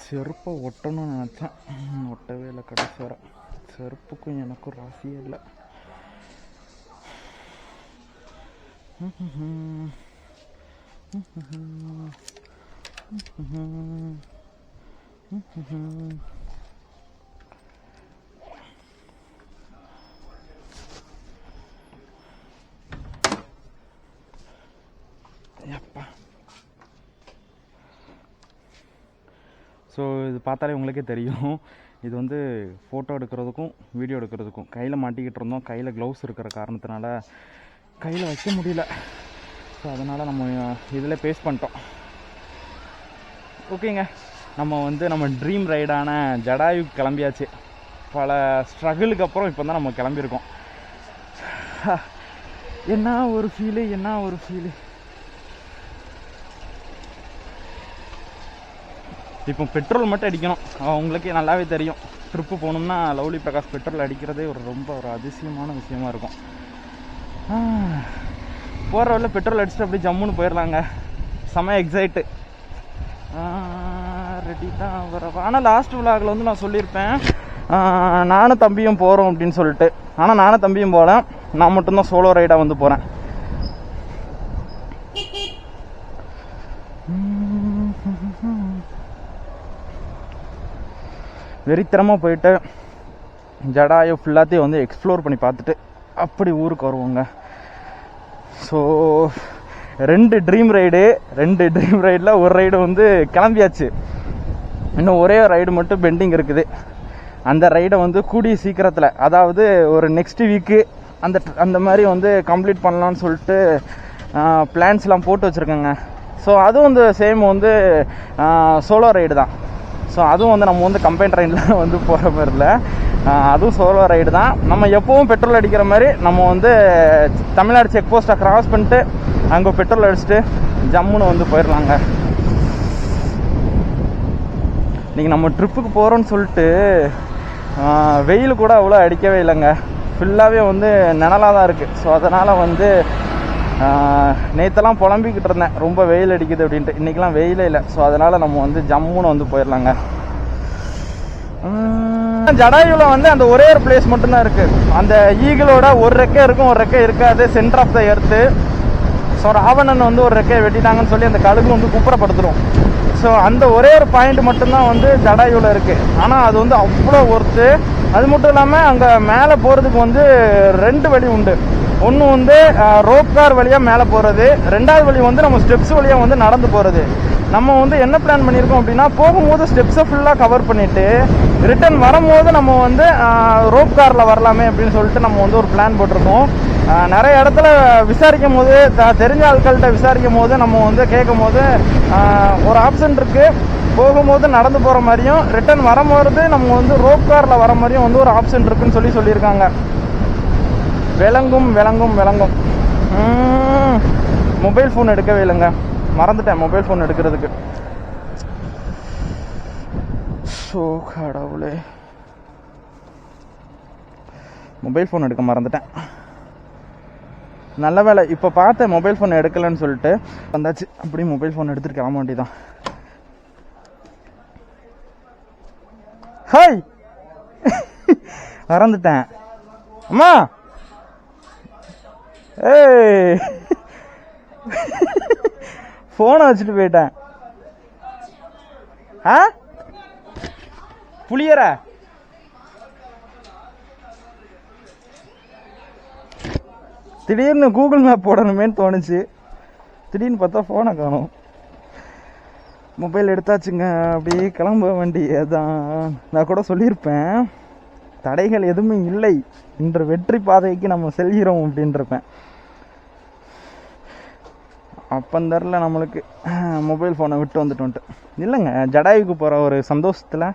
செருப்பை ஒட்டணும்னு நினச்சேன், ஒட்டவே இல்லை கடைசி வர. செருப்புக்கும் எனக்கும் ராசியே இல்லை. அப்பா, ஸோ இது பார்த்தாலே உங்களுக்கே தெரியும், இது வந்து ஃபோட்டோ எடுக்கிறதுக்கும் வீடியோ எடுக்கிறதுக்கும் கையில் மாட்டிக்கிட்டு இருந்தோம். கையில் க்ளவுஸ் இருக்கிற காரணத்தினால கையில் வைக்க முடியல. ஸோ அதனால் நம்ம இதில் பேஸ்ட் பண்ணிட்டோம். ஓகேங்க, நம்ம ட்ரீம் ரைடான ஜடாயு கிளம்பியாச்சு. பல ஸ்ட்ரகிளுக்கு அப்புறம் இப்போ தான் நம்ம கிளம்பியிருக்கோம். என்ன ஒரு ஃபீலு. இப்போ பெட்ரோல் மட்டும் அடிக்கணும். உங்களுக்கே நல்லாவே தெரியும், ட்ரிப்பு போகணும்னா லவ்லி பிரகாஷ் பெட்ரோல் அடிக்கிறதே ரொம்ப அதிசயமான விஷயமா இருக்கும். போகிற வழியில் பெட்ரோல் அடிச்சுட்டு அப்படியே ஜம்முன்னு போயிடலாங்க. செம எக்ஸைட்டு, ரெடி தான் வரவா. ஆனால் லாஸ்ட் விலாகில் வந்து நான் சொல்லியிருப்பேன், நானும் தம்பியும் போகிறோம் அப்படின்னு சொல்லிட்டு. ஆனால் நானும் தம்பியும் போகல, நான் மட்டும்தான் சோலோ ரைடாக வந்து போகிறேன். வெறித்தனமாக போயிட்டு ஜடாயு ஃபுல்லாத்தையும் வந்து எக்ஸ்ப்ளோர் பண்ணி பார்த்துட்டு அப்படி ஊருக்கு வருவோங்க. ஸோ 2 ட்ரீம் ரைடில் ஒரு ரைடு வந்து கிளம்பியாச்சு. இன்னும் ஒரே ரைடு மட்டும் பெண்டிங் இருக்குது. அந்த ரைடை வந்து கூடிய சீக்கிரத்தில், அதாவது ஒரு நெக்ஸ்ட் வீக்கு அந்த மாதிரி வந்து கம்ப்ளீட் பண்ணலான்னு சொல்லிட்டு பிளான்ஸ்லாம் போட்டு வச்சுருக்கேங்க. ஸோ அதுவும் வந்து சேம் வந்து சோலோ ரைடு தான். ஸோ அதுவும் வந்து நம்ம வந்து கம்பைன் ட்ரெயினில் வந்து போகிற மாதிரி இல்லை, அதுவும் சோலோ ரைடு தான். நம்ம எப்போவும் பெட்ரோல் அடிக்கிற மாதிரி நம்ம வந்து தமிழ்நாடு செக் போஸ்ட்டை க்ராஸ் பண்ணிட்டு அங்கே பெட்ரோல் அடிச்சுட்டு ஜம்முன்னு வந்து போயிடலாங்க. இன்றைக்கி நம்ம ட்ரிப்புக்கு போகிறோன்னு சொல்லிட்டு வெயில் கூட அவ்வளோ அடிக்கவே இல்லைங்க. ஃபுல்லாகவே வந்து நிழலாக தான் இருக்குது. ஸோ அதனால் வந்து நேற்றெல்லாம் புலம்பிக்கிட்டு இருந்தேன், ரொம்ப வெயில் அடிக்குது அப்படின்ட்டு. இன்றைக்கெலாம் வெயிலே இல்லை. ஸோ அதனால் நம்ம வந்து ஜம்முன்னு வந்து போயிடலாங்க. ஜடாயுவில் வந்து அந்த ஒரே ஒரு பிளேஸ் மட்டும்தான் இருக்குது. அந்த ஈகிளோட ஒரு ரெக்கை இருக்கும், ஒரு ரெக்கை இருக்காது, center of the earth. So Ravanan வந்து ஒரு ரெக்கையை வெட்டிட்டாங்கன்னு சொல்லி அந்த கழுகு வந்து குப்புறப்படுத்துடும். ஸோ அந்த ஒரே ஒரு பாயிண்ட் மட்டும்தான் வந்து ஜடாயுவில் இருக்குது. ஆனால் அது வந்து அவ்வளோ ஒர்த்து. அது மட்டும் இல்லாமல் அங்கே மேலே போகிறதுக்கு வந்து 2 வழி உண்டு. ஒன்று வந்து ரோப் கார் வழியாக மேலே போகிறது, 2வது வழி வந்து நம்ம ஸ்டெப்ஸ் வழியாக வந்து நடந்து போகிறது. நம்ம வந்து என்ன பிளான் பண்ணியிருக்கோம் அப்படின்னா, போகும்போது ஸ்டெப்ஸை ஃபுல்லாக கவர் பண்ணிவிட்டு ரிட்டன் வரும்போது நம்ம வந்து ரோப் காரில் வரலாமே அப்படின்னு சொல்லிட்டு நம்ம வந்து ஒரு பிளான் போட்டிருக்கோம். நிறைய இடத்துல விசாரிக்கும் போது, தெரிஞ்ச ஆட்கள்கிட்ட விசாரிக்கும் போது நம்ம வந்து கேட்கும் போது ஒரு ஆப்ஷன் இருக்குது. போகும்போது நடந்து போகிற மாதிரியும் ரிட்டன் வரும்போது நம்ம வந்து ரோப் காரில் வர மாதிரியும் வந்து ஒரு ஆப்ஷன் இருக்குன்னு சொல்லியிருக்காங்க. விளங்கும். மொபைல் ஃபோன் எடுக்கவே இல்லைங்க, மறந்துட்டேன் மொபைல் ஃபோன் எடுக்கிறதுக்கு. ஸோ கடவுளே, மொபைல் ஃபோன் எடுக்க மறந்துட்டேன். நல்ல வேலை இப்போ பார்த்தேன், மொபைல் ஃபோன் எடுக்கலைன்னு சொல்லிட்டு வந்தாச்சு. அப்படி மொபைல் ஃபோன் எடுத்துகிட்டு கிளம்ப வேண்டியதான். ஹாய், மறந்துட்டேன் அம்மா. ஏய், ஃபோனை வச்சுட்டு போயிட்டேன். புளியற திடீர்னு கூகுள் மேப் போடணுமேன்னு தோணுச்சு. திடீர்னு பார்த்தா ஃபோனை காணும். மொபைல் எடுத்தாச்சுங்க, அப்படியே கிளம்ப வேண்டியதான். நான் கூட சொல்லியிருப்பேன், தடைகள் எதுவுமே இல்லை, இன்று வெற்றி பாதைக்கு நம்ம செல்கிறோம் அப்படின்ட்டுருப்பேன். அப்பந்தரில் நம்மளுக்கு மொபைல் ஃபோனை விட்டு வந்துட்டு இல்லைங்க. ஜடாயுக்கு போகிற ஒரு சந்தோஷத்தில்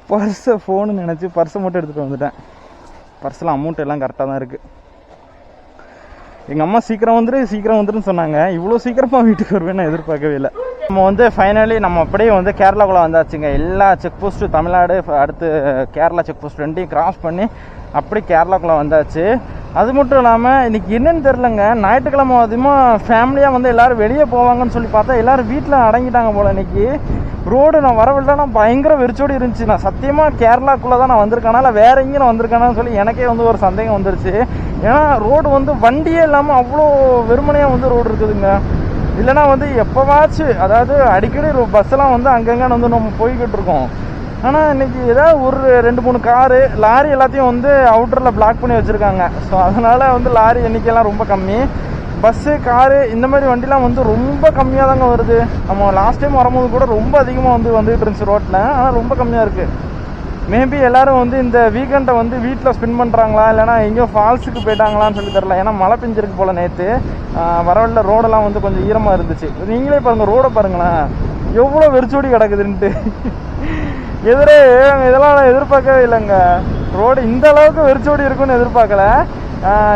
பர்ஸை ஃபோனு நினச்சி பர்ஸை மட்டும் எடுத்துகிட்டு வந்துட்டேன். பர்ஸில் அமௌண்ட் எல்லாம் கரெக்டாக தான் இருக்குது. எங்கள் அம்மா சீக்கிரம் வந்துருன்னு சொன்னாங்க. இவ்வளோ சீக்கிரமாக வீட்டுக்கு வருவேன்னு நான் எதிர்பார்க்கவே இல்லை. நம்ம வந்து ஃபைனலி நம்ம அப்படியே வந்து கேரளாக்குள்ளே வந்தாச்சுங்க. எல்லா செக் போஸ்ட்டு, தமிழ்நாடு அடுத்து கேரளா செக் போஸ்ட் 2யும் கிராஸ் பண்ணி அப்படி கேரளாக்குள்ளே வந்தாச்சு. அது மட்டும் இல்லாமல் இன்றைக்கி என்னன்னு தெரிலங்க, ஞாயிற்றுக்கிழமை அதிகமாக ஃபேமிலியாக வந்து எல்லோரும் வெளியே போவாங்கன்னு சொல்லி பார்த்தா எல்லோரும் வீட்டில் அடங்கிட்டாங்க போல். இன்றைக்கி ரோடு நான் வரவில்லைனா பயங்கர வெறிச்சோடி இருந்துச்சு. நான் சத்தியமாக கேரளாக்குள்ளே தான் நான் வந்திருக்கேனா இல்லை வேறு எங்கேயும் நான் வந்திருக்கேனான்னு சொல்லி எனக்கே வந்து ஒரு சந்தேகம் வந்துருச்சு. ஏன்னா ரோடு வந்து வண்டியே இல்லாமல் அவ்வளோ வெறுமனையாக வந்து ரோடு இருக்குதுங்க. இல்லைனா வந்து எப்போவாச்சும், அதாவது அடிக்கடி பஸ்ஸெல்லாம் வந்து அங்கங்கே வந்து நம்ம போய்கிட்டு இருக்கோம். ஆனால் இன்றைக்கி ஏதாவது ஒரு 2-3 காரு லாரி எல்லாத்தையும் வந்து அவுட்டரில் பிளாக் பண்ணி வச்சுருக்காங்க. ஸோ அதனால் வந்து லாரி எண்ணிக்கையெல்லாம் ரொம்ப கம்மி. பஸ்ஸு, காரு இந்த மாதிரி வண்டிலாம் வந்து ரொம்ப கம்மியாக தாங்க வருது. நம்ம லாஸ்ட் டைம் வரும்போது கூட ரொம்ப அதிகமாக வந்துகிட்டு இருந்துச்சு ரோட்டில். ஆனால் ரொம்ப கம்மியாக இருக்குது. மேபி எல்லோரும் வந்து இந்த வீக்கெண்டை வந்து வீட்டில் ஸ்பெண்ட் பண்ணுறாங்களா இல்லைனா எங்கேயோ ஃபால்ஸுக்கு போயிட்டாங்களான்னு சொல்லி தெரில. ஏன்னா மழை பெஞ்சிருக்கு போல் நேற்று. வரவழில ரோடெல்லாம் வந்து கொஞ்சம் ஈரமாக இருந்துச்சு. நீங்களே பாருங்கள், ரோடை பாருங்களேன் எவ்வளோ வெறிச்சோடி கிடக்குதுன்ட்டு. இதெல்லாம் நான் எதிர்பார்க்கவே இல்லைங்க. ரோடு இந்த அளவுக்கு வெறிச்சோடி இருக்குன்னு எதிர்பார்க்கல.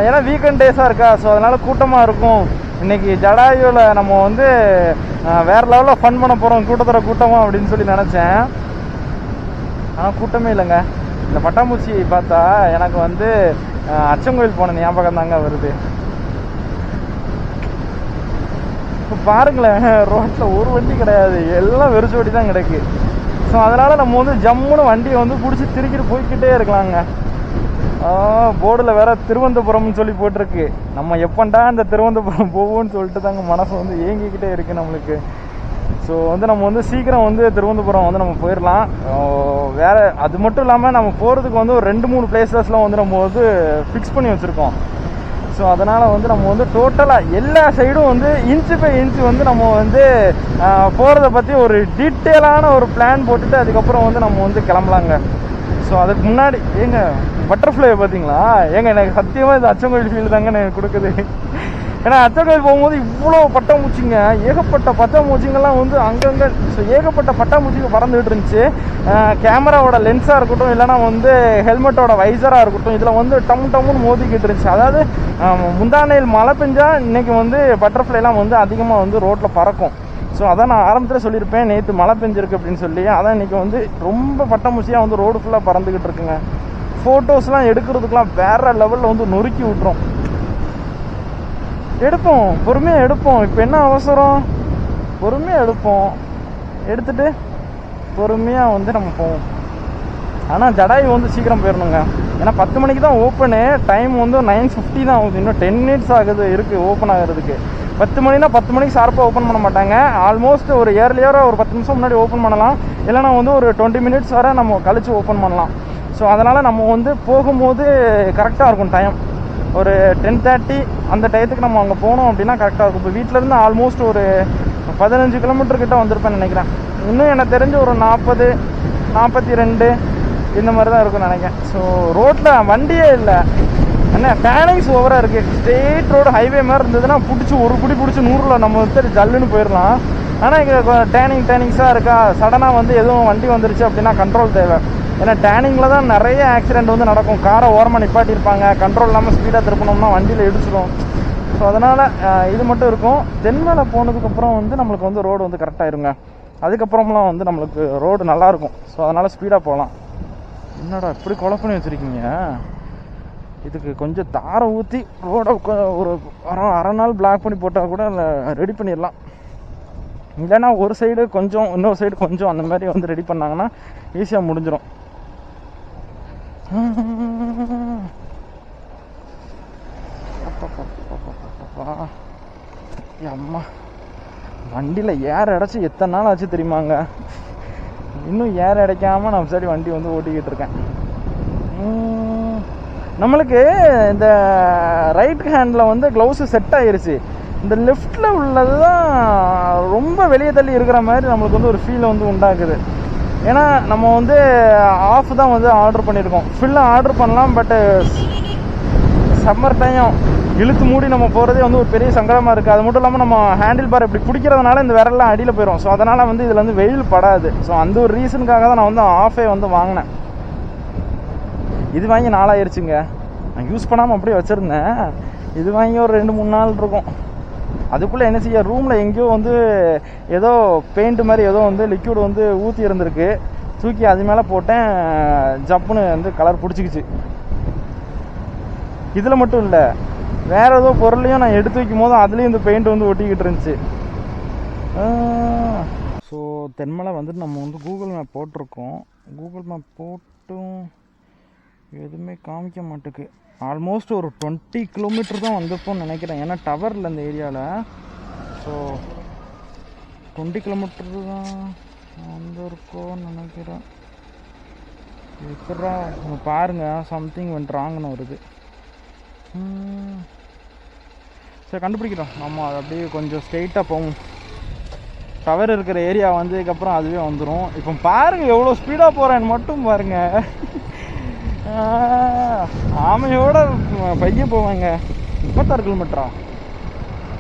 ஏன்னா வீக்கெண்ட் டேஸாக இருக்கா, ஸோ அதனால் கூட்டமாக இருக்கும். இன்றைக்கி ஜடாயுவில் நம்ம வந்து வேறு லெவலில் ஃபன் பண்ண போகிறோம், கூட்டமாக அப்படின்னு சொல்லி நினச்சேன். ஆனால் கூட்டமே இல்லைங்க. இந்த பட்டாம்பூச்சி பார்த்தா எனக்கு வந்து அச்சங்கோயில் போன ஞாபகம் தாங்க வருது. இப்போ பாருங்களேன், ரோட்டில் ஒரு வண்டி கிடையாது, எல்லாம் வெறிச்சோடி தான் கிடக்கு. ஸோ அதனால் நம்ம வந்து ஜம்முன்னு வண்டியை வந்து பிடிச்சி திருக்கிட்டு போய்கிட்டே இருக்கலாங்க. போர்டில் வேற திருவனந்தபுரம்னு சொல்லி போட்டிருக்கு. நம்ம எப்பண்டா இந்த திருவனந்தபுரம் போவோம்னு சொல்லிட்டு தாங்க மனசு வந்து ஏங்கிக்கிட்டே இருக்குது நம்மளுக்கு. ஸோ வந்து நம்ம வந்து சீக்கிரம் வந்து திருவனந்தபுரம் வந்து நம்ம போயிடலாம். வேறு அது மட்டும் இல்லாமல் நம்ம போகிறதுக்கு வந்து ஒரு 2-3 பிளேசஸ்லாம் வந்து நம்ம வந்து ஃபிக்ஸ் பண்ணி வச்சுருக்கோம். ஸோ அதனால் வந்து நம்ம வந்து டோட்டலாக எல்லா சைடும் வந்து இன்ச்சு பை இன்ச்சு வந்து நம்ம வந்து போகிறத பற்றி ஒரு டீட்டெயிலான ஒரு பிளான் போட்டுட்டு அதுக்கப்புறம் வந்து நம்ம வந்து கிளம்பலாங்க. ஸோ அதுக்கு முன்னாடி ஏங்க பட்டர்ஃப்ளையை பார்த்தீங்களா? ஏங்க எனக்கு சத்தியமாக இது அச்சங்கோயில் ஃபீல் தாங்க எனக்கு கொடுக்குது. ஏன்னா அச்சங்கோயில் போகும்போது இவ்வளோ பட்டாம்பூச்சிங்க, ஏகப்பட்ட பட்டாம்பூச்சிங்கெல்லாம் வந்து அங்கங்கே. ஸோ ஏகப்பட்ட பட்டாம்பூச்சிங்க பறந்துகிட்டு இருந்துச்சு. கேமராவோட லென்ஸாக இருக்கட்டும் இல்லைனா வந்து ஹெல்மெட்டோட வைசராக இருக்கட்டும், இதில் வந்து டம்முன்னு மோதிக்கிட்டு இருந்துச்சு. அதாவது முந்தானையில் மழை பெஞ்சால் இன்றைக்கி வந்து பட்டர்ஃப்ளைலாம் வந்து அதிகமாக வந்து ரோட்டில் பறக்கும். ஸோ அதான் நான் ஆரம்பத்தில் சொல்லியிருப்பேன், நேற்று மழை பெஞ்சிருக்கு அப்படின்னு சொல்லி. அதான் இன்றைக்கி வந்து ரொம்ப பட்டாம்பூச்சியாக வந்து ரோடு ஃபுல்லாக பறந்துக்கிட்டு இருக்குங்க. ஃபோட்டோஸ்லாம் எடுக்கிறதுக்கெலாம் வேறு லெவலில் வந்து நொறுக்கி விட்றோம். எடுப்போம், பொறுமையாக எடுப்போம். இப்போ என்ன அவசரம்? பொறுமையாக எடுப்போம், எடுத்துகிட்டு பொறுமையாக வந்து நம்ம போவோம். ஆனால் ஜடாயு வந்து சீக்கிரம் போயிடணுங்க. ஏன்னா 10 மணிக்கு தான் ஓப்பனு. டைம் வந்து 9:50 தான் ஆகுது. இன்னும் 10 மினிட்ஸ் ஆகுது இருக்குது ஓப்பன் ஆகிறதுக்கு. 10 மணினா 10 மணிக்கு ஷார்ப்பாக ஓப்பன் பண்ண மாட்டாங்க. ஆல்மோஸ்ட் ஒரு ஏர்லியராக ஒரு 10 நிமிஷம் முன்னாடி ஓப்பன் பண்ணலாம். இல்லைனா வந்து ஒரு 20 மினிட்ஸ் வரை நம்ம கழித்து ஓப்பன் பண்ணலாம். ஸோ அதனால் நம்ம வந்து போகும்போது கரெக்டாக இருக்கும் டைம். ஒரு 10:30 அந்த டயத்துக்கு நம்ம அங்கே போனோம் அப்படின்னா கரெக்டாக இருக்கும். இப்போ வீட்டிலேருந்து ஆல்மோஸ்ட் ஒரு 15 கிலோமீட்டர் கிட்ட வந்திருப்பேன்னு நினைக்கிறேன். இன்னும் எனக்கு தெரிஞ்சு ஒரு 40, 42 இந்த மாதிரி தான் இருக்கும்னு நினைக்கிறேன். ஸோ ரோட்டில் வண்டியே இல்லை. என்ன டேனிங்ஸ் ஓவராக இருக்குது. ஸ்ட்ரெயிட் ரோடு ஹைவே மாதிரி இருந்ததுன்னா பிடிச்சி ஒரு குடி பிடிச்சி 100ல் நம்ம வந்து ஜல்லுன்னு போயிடலாம். ஆனால் இங்கே டேனிங்ஸாக இருக்கா, சடனாக வந்து எதுவும் வண்டி வந்துருச்சு அப்படின்னா கண்ட்ரோல் தேவை. ஏன்னா டேனிங்கில் தான் நிறைய ஆக்சிடெண்ட் வந்து நடக்கும். காரை ஓரமாக நிப்பாட்டியிருப்பாங்க, கண்ட்ரோல் இல்லாமல் ஸ்பீடாக திருப்பணும்னா வண்டியில் இடிச்சிடும். ஸோ அதனால் இது மட்டும் இருக்கும். தென்மேலே போனதுக்கப்புறம் வந்து நம்மளுக்கு வந்து ரோடு வந்து கரெக்டாக இருங்க. அதுக்கப்புறம்லாம் வந்து நம்மளுக்கு ரோடு நல்லாயிருக்கும். ஸோ அதனால் ஸ்பீடாக போகலாம். என்னடா இப்படி கொலை பண்ணி வச்சுருக்கீங்க? இதுக்கு கொஞ்சம் தாரை ஊற்றி ரோடை ஒரு அரை நாள் பிளாக் பண்ணி போட்டால் கூட ரெடி பண்ணிடலாம். இல்லைன்னா ஒரு சைடு கொஞ்சம் இன்னொரு சைடு கொஞ்சம் அந்த மாதிரி வந்து ரெடி பண்ணாங்கன்னா ஈஸியாக முடிஞ்சிடும். அம்மா வண்டியில் ஏர் அடைச்சி எத்தனை நாள் ஆச்சு தெரியுமாங்க? இன்னும் ஏர் அடைக்காமல் நான் சரி வண்டி வந்து ஓட்டிக்கிட்டு இருக்கேன். நம்மளுக்கு இந்த ரைட் ஹேண்டில் வந்து க்ளவுஸு செட் ஆகிருச்சு. இந்த லெஃப்டில் உள்ளது தான் ரொம்ப வெளியே தள்ளி இருக்கிற மாதிரி நம்மளுக்கு வந்து ஒரு ஃபீல் வந்து உண்டாக்குது. ஏன்னா நம்ம வந்து ஆஃப் தான் வந்து ஆர்டர் பண்ணியிருக்கோம். ஃபுல்லாக ஆர்டர் பண்ணலாம், பட்டு சம்மர் டைம் இழுத்து மூடி நம்ம போகிறதே வந்து ஒரு பெரிய சங்கடமாக இருக்குது. அது மட்டும் இல்லாமல் நம்ம ஹேண்டில் பார் இப்படி பிடிக்கிறதுனால இந்த விரல்லாம் அடியில் போயிடும். ஸோ அதனால் வந்து இதில் வந்து வெயில் படாது. ஸோ அந்த ஒரு ரீசனுக்காக தான் நான் வந்து ஆஃபே வந்து வாங்கினேன். இது வாங்கி 4 ஆயிடுச்சுங்க. நான் யூஸ் பண்ணாமல் அப்படியே வச்சுருந்தேன். இது வாங்கி ஒரு 2-3 நாள் இருக்கும். அதுக்குள்ளே என்ன செய்ய, ரூமில் எங்கேயோ வந்து ஏதோ பெயிண்ட் மாதிரி ஏதோ வந்து லிக்யூட் வந்து ஊற்றி இருந்திருக்கு. தூக்கி அது மேலே போட்டேன், ஜப்புன்னு வந்து கலர் பிடிச்சிக்கிச்சு. இதில் மட்டும் இல்லை, வேறு ஏதோ பொருளையும் நான் எடுத்து வைக்கும் போது அதுலேயும் இந்த பெயிண்ட் வந்து ஒட்டிக்கிட்டு இருந்துச்சு. ஸோ தென்மலை வந்துட்டு நம்ம வந்து கூகுள் மேப் போட்டிருக்கோம். கூகுள் மேப் போட்டும் எதுவுமே காமிக்க மாட்டேக்கு. ஆல்மோஸ்ட் ஒரு 20 கிலோமீட்டர் தான் வந்திருப்போம்னு நினைக்கிறேன், ஏன்னா டவர் இல்லை இந்த ஏரியாவில். ஸோ 20 கிலோமீட்டர் தான் வந்திருக்கோன்னு நினைக்கிறேன். எப்படா பாருங்கள், சம்திங் வென்ட் ராங்னு வருது. சரி கண்டுபிடிக்கிறோம் நம்ம. அது அப்படியே கொஞ்சம் ஸ்ட்ரெயிட்டாக போவோம். டவர் இருக்கிற ஏரியா வந்ததுக்கப்புறம் அதுவே வந்துடும். இப்போ பாருங்கள் எவ்வளோ ஸ்பீடாக போகிறேன்னு மட்டும் பாருங்கள். ஆமையோட பையன் போவாங்க. 36 கிலோமீட்டரா?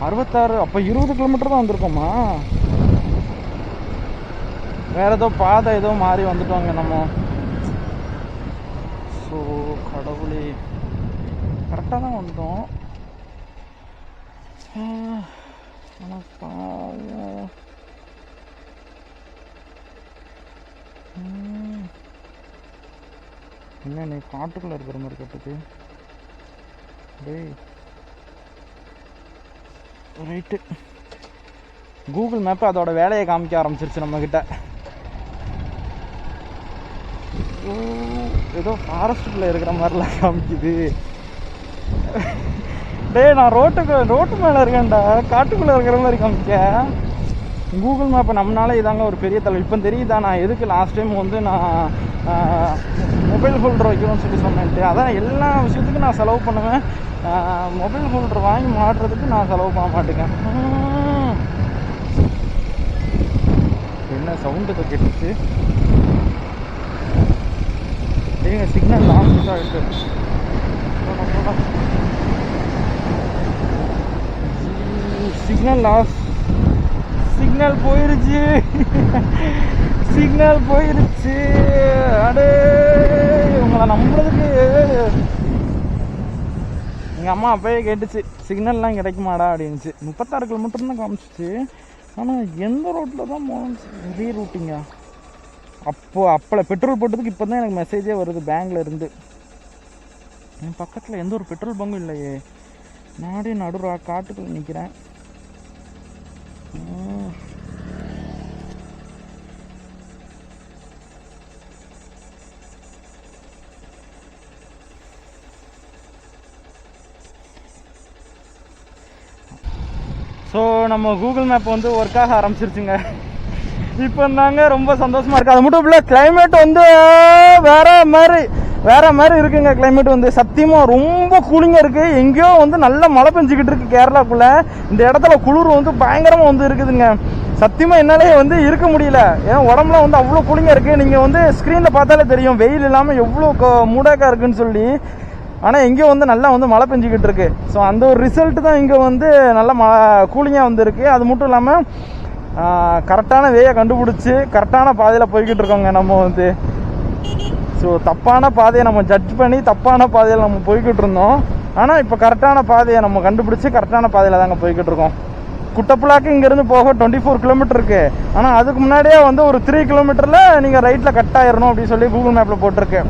66. அப்போ 20 கிலோமீட்டர் தான் வந்திருக்கோமா? வேறு ஏதோ பாதை ஏதோ மாறி வந்துட்டோங்க நம்ம. ஸோ கடவுளே, கரெக்டாக தான் வந்தோம். என்ன நீ காட்டுக்குள்ளே இருக்கிற மாதிரி கேட்டது? டேய் ரைட்டு, கூகுள் மேப்பு அதோட வேலையை காமிக்க ஆரம்பிச்சிருச்சு நம்மக்கிட்ட. ஏதோ ஃபாரஸ்ட்டுக்குள்ளே இருக்கிற மாதிரிலாம் காமிக்குது. டேய் நான் ரோட்டு மேலே இருக்கேன்டா, காட்டுக்குள்ளே இருக்கிற மாதிரி காமிக்க. கூகுள் மேப்பை நம்மளால இதாங்க ஒரு பெரிய தலைவர். இப்போ தெரியுதா நான் எதுக்கு லாஸ்ட் டைம் வந்து நான் மொபைல் ஹோல்டர் வைக்கணும்னு சொல்லி சொன்னேன்ட்டு. அதான் எல்லா விஷயத்துக்கும் நான் செலவு பண்ணுவேன், மொபைல் ஹோல்டர் வாங்கி மாட்டுறதுக்கு நான் செலவு பண்ண மாட்டேங்க. என்ன சவுண்டு தான் கேட்டுச்சு? ஏங்க சிக்னல் லாஸ்ட் ஆகிட்டு. சிக்னல் லாஸ், சிக்னல் போயிருச்சு. சிக்னல் போயிருச்சு. அடே உங்களை நம்புறதுக்கு எங்கள் அம்மா அப்பயே கேட்டுச்சு, சிக்னல்லாம் கிடைக்குமாடா அப்படின்ச்சு. 36 கிலோமீட்டர் தான் காமிச்சிச்சு. ஆனால் எந்த ரோட்டில் தான் போகணும்? ரீரூட்டிங்கா? அப்போ பெட்ரோல் போட்டதுக்கு இப்போ தான் எனக்கு மெசேஜே வருது பேங்க்ல இருந்து. என் பக்கத்தில் எந்த ஒரு பெட்ரோல் பங்கும் இல்லையே. நாடே நடுறா காட்டுக்குள்ள நிற்கிறேன். ஸோ நம்ம கூகுள் மேப் வந்து ஒர்க் ஆக ஆரம்பிச்சிருச்சுங்க. இப்போ தாங்க ரொம்ப சந்தோஷமா இருக்குது. அது மட்டும் இல்லை, கிளைமேட் வந்து வேற மாதிரி இருக்குங்க. கிளைமேட் வந்து சத்தியமாக ரொம்ப கூலிங்காக இருக்குது. எங்கேயோ வந்து நல்ல மழை பெஞ்சிக்கிட்டு இருக்கு கேரளாக்குள்ளே. இந்த இடத்துல குளிர் வந்து பயங்கரமாக வந்து இருக்குதுங்க. சத்தியமாக என்னாலே வந்து இருக்க முடியல, ஏன்னா உடம்புலாம் வந்து அவ்வளோ கூலிங்காக இருக்குது. நீங்கள் வந்து ஸ்க்ரீனில் பார்த்தாலே தெரியும் வெயில் இல்லாமல் எவ்வளோ மூடாக்காக இருக்குன்னு சொல்லி. ஆனால் எங்கேயோ வந்து நல்லா வந்து மழை பெஞ்சிக்கிட்டு இருக்கு. ஸோ அந்த ஒரு ரிசல்ட்டு தான் இங்கே வந்து நல்லா கூலிங்காக வந்து இருக்குது. அது மட்டும் இல்லாமல் கரெக்டான வேயை கண்டுபிடிச்சி கரெக்டான பாதையில் போய்கிட்டு இருக்கோங்க நம்ம வந்து. ஸோ தப்பான பாதையை நம்ம ஜட்ஜ் பண்ணி தப்பான பாதையில் நம்ம போய்கிட்டு இருந்தோம். ஆனால் இப்போ கரெக்டான பாதையை நம்ம கண்டுபிடிச்சி கரெக்டான பாதையில் தாங்க போய்கிட்டு இருக்கோம். குட்டப்புலாக்கு இங்கேருந்து போக 24 கிலோமீட்டர் இருக்குது. ஆனால் அதுக்கு முன்னாடியே வந்து ஒரு 3 கிலோமீட்டரில் நீங்கள் ரைட்டில் கட் ஆயிடணும் அப்படின்னு சொல்லி கூகுள் மேப்பில் போட்டிருக்கு.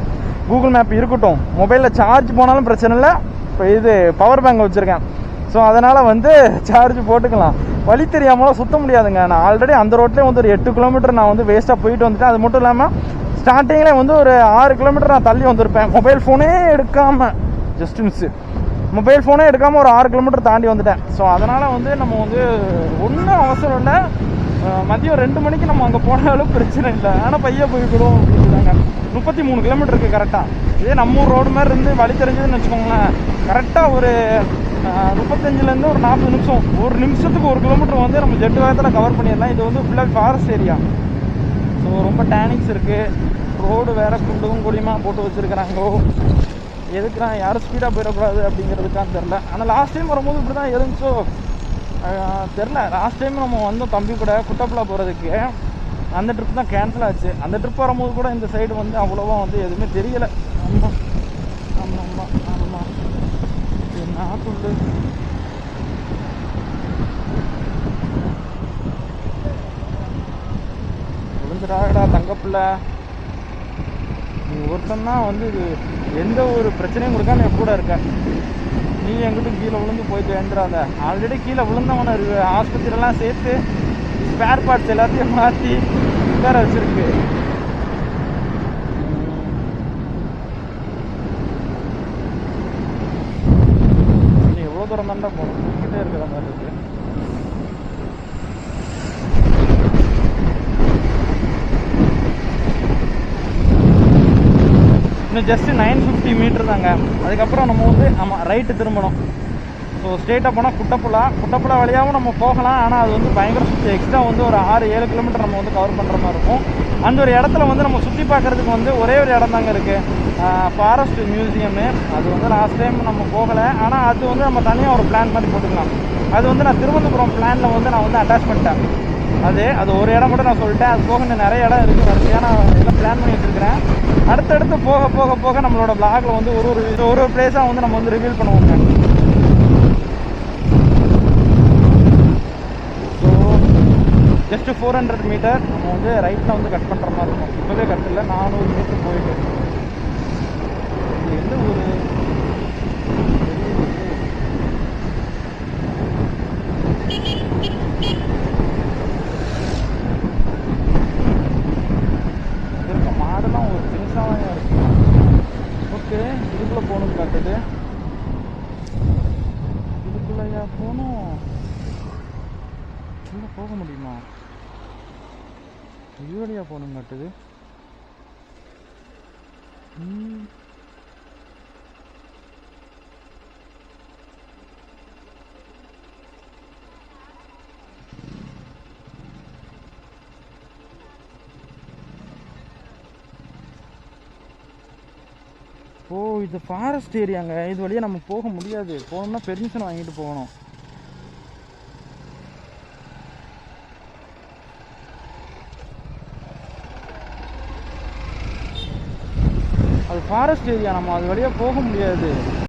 கூகுள் மேப் இருக்கட்டும், மொபைலில் சார்ஜ் போனாலும் பிரச்சனை இல்லை. இப்போ இது பவர் பேங்க் வச்சுருக்கேன். ஸோ அதனால் வந்து சார்ஜ் போட்டுக்கலாம். வழி தெரியாமலாம் சுற்ற முடியாதுங்க. நான் ஆல்ரெடி அந்த ரோட்லேயே வந்து ஒரு 8 கிலோமீட்டர் நான் வந்து வேஸ்ட்டாக போயிட்டு வந்துட்டேன். அது மட்டும் இல்லாமல் ஸ்டார்டிங்கில் வந்து ஒரு 6 கிலோமீட்டர் நான் தள்ளி வந்திருப்பேன். மொபைல் ஃபோனே எடுக்காமல், ஜஸ்ட் மிஸ்ஸு, மொபைல் ஃபோனே எடுக்காமல் ஒரு 6 கிலோமீட்டர் தாண்டி வந்துட்டேன். ஸோ அதனால் வந்து நம்ம வந்து ஒன்றும் அவசரம் இல்லை. மதியம் 2 மணிக்கு நம்ம அங்கே போனாலும் பிரச்சனை இல்லை. ஆனால் பையன் போய்க்கிடும் அப்படின்றாங்க. 33 கிலோமீட்டர் இருக்குது கரெக்டாக. இதே நம்ம ஊர் ரோடு மாதிரி இருந்து வழி தெரிஞ்சதுன்னு வச்சுக்கோங்களேன், கரெக்டாக ஒரு 35லேருந்து ஒரு 40 நிமிஷம், ஒரு நிமிஷத்துக்கு 1 கிலோமீட்டர் வந்து நம்ம ஜெட்டு வேகத்தில் கவர் பண்ணிடலாம். இது வந்து ஃபுல்லாக ஃபாரஸ்ட் ஏரியா. ஸோ ரொம்ப டேனிங்ஸ் இருக்குது. ரோடு வேறு குண்டும் குழியமாக போட்டு வச்சுருக்கிறாங்கோ. எதுக்குன்னா யாரும் ஸ்பீடாக போயிடக்கூடாது அப்படிங்கிறதுக்கான்னு தெரில. ஆனால் லாஸ்ட் டைம் வரும்போது இப்படி தான் இருந்துச்சோ தெரில. லாஸ்ட் டைம் நம்ம வந்தோம் தம்பி கூட குட்டப்புலா போகிறதுக்கு. அந்த ட்ரிப் தான் கேன்சல் ஆச்சு. அந்த ட்ரிப் வரும்போது கூட இந்த சைடு வந்து அவ்வளோவா வந்து எதுவுமே தெரியலை. ஆமாம் ஆமாம் ஆமாம் ஆமாம். என்ன சொல்லு, விழுந்துடாடா தங்கப்பில்லை. நீ ஒருத்தன் தான் வந்து இது எந்த ஒரு பிரச்சனையும் கொடுக்கா நான் கூட இருக்கேன். நீ எங்கிட்டும் கீழே விழுந்து போயிட்டு வந்துடாத. ஆல்ரெடி கீழே விழுந்தவன ஆஸ்பத்திரியெல்லாம் சேர்த்து ஸ்பேர் பார்ட்ஸ் எல்லாத்தையும் மாற்றி உட்கார வச்சுருக்கு. நீ எவ்வளோ தூரம் தாண்டா போகணும், போய்கிட்டே இருக்கிற மாதிரி இருக்கு. இன்னும் ஜஸ்ட்டு 950 மீட்டர் தாங்க. அதுக்கப்புறம் நம்ம வந்து ஆமாம் ரைட்டு திரும்பணும். ஸோ ஸ்ட்ரெயிட்டாக போனால் குட்டப்புலா வழியாகவும் நம்ம போகலாம். ஆனால் அது வந்து பயங்கர சுற்றி எக்ஸ்ட்ரா வந்து ஒரு 6-7 கிலோமீட்டர் நம்ம வந்து கவர் பண்ணுற மாதிரி இருக்கும். அந்த ஒரு இடத்துல வந்து நம்ம சுற்றி பார்க்குறதுக்கு வந்து ஒரே ஒரு இடம் தாங்க இருக்குது, ஃபாரஸ்ட் மியூசியமு. அது வந்து லாஸ்ட் டைம் நம்ம போகலை. ஆனால் அது வந்து நம்ம தனியாக ஒரு பிளான் மாதிரி போட்டுக்கலாம். அது வந்து நான் திருவனந்தபுரம் பிளானில் வந்து நான் வந்து அட்டாச் பண்ணிட்டேன். அது ஒரு இடம் கூட நான் சொல்லிட்டேன். அது போக இன்னும் நிறைய இடம் இருக்குது. வரிசையாக நான் எல்லாம் பிளான் பண்ணிட்டு இருக்கிறேன். அடுத்தடுத்து போக போக போக நம்மளோட பிளாகில் வந்து ஒரு பிளேஸாக வந்து நம்ம வந்து ரிவீல் பண்ணுவோங்க. ஸோ ஜஸ்ட்டு 400 மீட்டர் நம்ம வந்து ரைட்டில் வந்து கட் பண்ணுற மாதிரி இருக்கும். இப்போவே கட் இல்லை, 400 மீட்டர் போயிட்டு எந்த ஒரு மாடெல்லாம் ஒரு பெருசாக இருக்கு. ஓகே, இதுக்குள்ளே போகணும்னு காட்டுது. இதுக்குள்ளையா போகணும்? உள்ளே போக முடியுமா? இது வழியாக போகணும்னு காட்டுது. ஓ, இது ஃபாரஸ்ட் ஏரியாங்க. இது வழியாக நம்ம போக முடியாது. போகணும்னா பெர்மிஷன் வாங்கிட்டு போகணும். அது ஃபாரஸ்ட் ஏரியா, நம்ம அது வழியாக போக முடியாது.